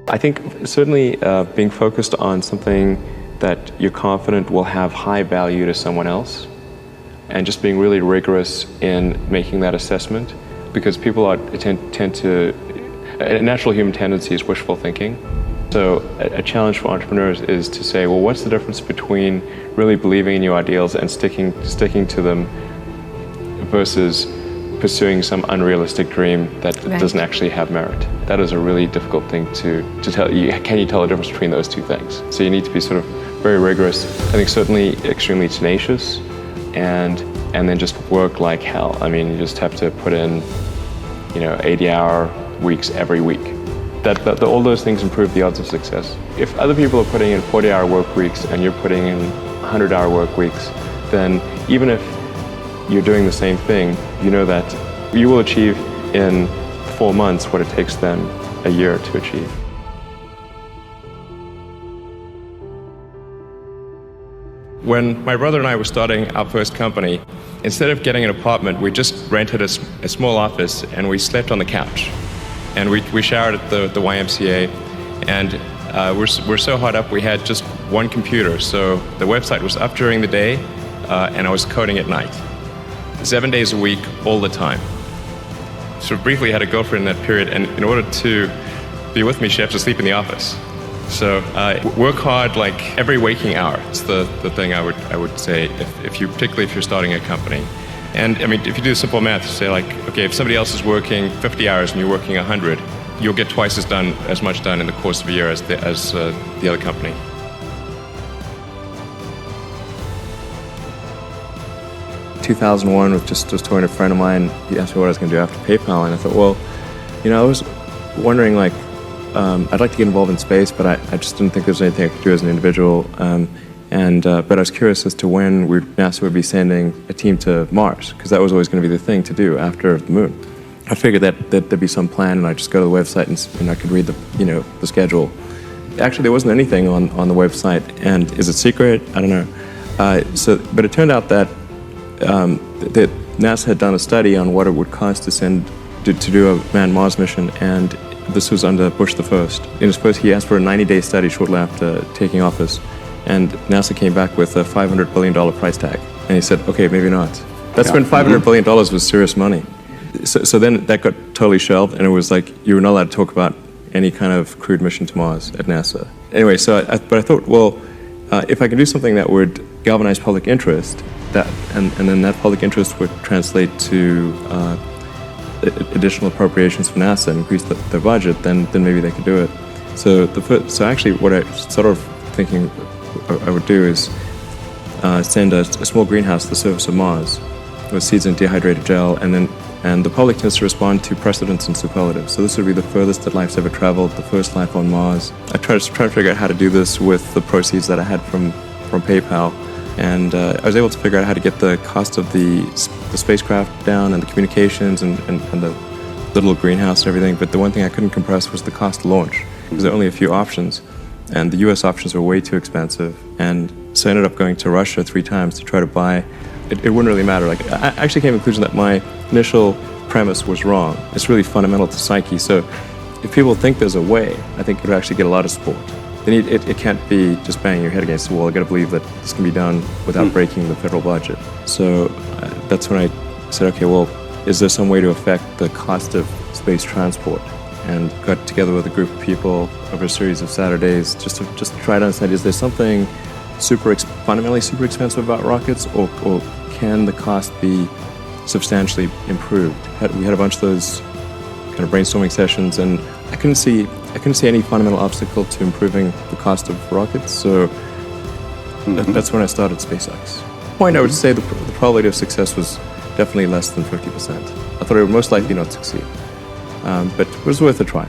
I think certainly being focused on something that you're confident will have high value to someone else, and just being really rigorous in making that assessment, because people tend to, a natural human tendency is wishful thinking. So a challenge for entrepreneurs is to say, well, what's the difference between really believing in your ideals and sticking to them versus pursuing some unrealistic dream that doesn't actually have merit? That is a really difficult thing to tell. Can you tell the difference between those two things? So you need to be sort of very rigorous. I think certainly extremely tenacious, and then just work like hell. I mean, you just have to put in, 80-hour weeks every week. All those things improve the odds of success. If other people are putting in 40-hour work weeks and you're putting in 100-hour work weeks, then even if you're doing the same thing, you know that you will achieve in 4 months what it takes them a year to achieve. When my brother and I were starting our first company, instead of getting an apartment, we just rented a small office and we slept on the couch. And we showered at the YMCA, and we're so hot up we had just one computer. So the website was up during the day, and I was coding at night. 7 days a week, all the time. So briefly had a girlfriend in that period, and in order to be with me, she had to sleep in the office. So work hard like every waking hour. It's the thing I would say, particularly if you're starting a company. And I mean, if you do simple math, say like, okay, if somebody else is working 50 hours and you're working 100, you'll get twice as much done in the course of a year as the other company. In 2001, was talking to a friend of mine. He asked me what I was going to do after PayPal, and I thought, well, I was wondering, like, I'd like to get involved in space, but I just didn't think there was anything I could do as an individual. But I was curious as to when NASA would be sending a team to Mars, because that was always going to be the thing to do after the moon. I figured that there'd be some plan, and I'd just go to the website and I could read the schedule. Actually, there wasn't anything on the website, and is it secret? I don't know. But it turned out that NASA had done a study on what it would cost to do a manned Mars mission, and this was under Bush the First. He asked for a 90-day study shortly after taking office. And NASA came back with a $500 billion price tag. And he said, okay, maybe not. That's when $500 billion was serious money. So then that got totally shelved, and it was like you were not allowed to talk about any kind of crewed mission to Mars at NASA. Anyway, but I thought, well, if I can do something that would galvanize public interest, and then that public interest would translate to additional appropriations for NASA and increase the budget, then maybe they could do it. So actually what I sort of thinking I would do is send a small greenhouse to the surface of Mars with seeds in dehydrated gel, and the public tends to respond to precedents and superlatives. So this would be the furthest that life's ever traveled, the first life on Mars. I tried to figure out how to do this with the proceeds that I had from PayPal, and I was able to figure out how to get the cost of the spacecraft down and the communications and the little greenhouse and everything. But the one thing I couldn't compress was the cost to launch, because there are only a few options. And the US options were way too expensive, and so I ended up going to Russia 3 times to try to buy. It wouldn't really matter. Like, I actually came to the conclusion that my initial premise was wrong. It's really fundamental to psyche. So if people think there's a way, I think it would actually get a lot of support. It can't be just banging your head against the wall. I got to believe that this can be done without breaking the federal budget. So that's when I said, okay, well, is there some way to affect the cost of space transport? And got together with a group of people over a series of Saturdays just to try to understand, is there something fundamentally super expensive about rockets, or can the cost be substantially improved? We had a bunch of those kind of brainstorming sessions, and I couldn't see any fundamental obstacle to improving the cost of rockets. So that's when I started SpaceX. At the point, I would say the probability of success was definitely less than 50%. I thought it would most likely not succeed. But it was worth a try.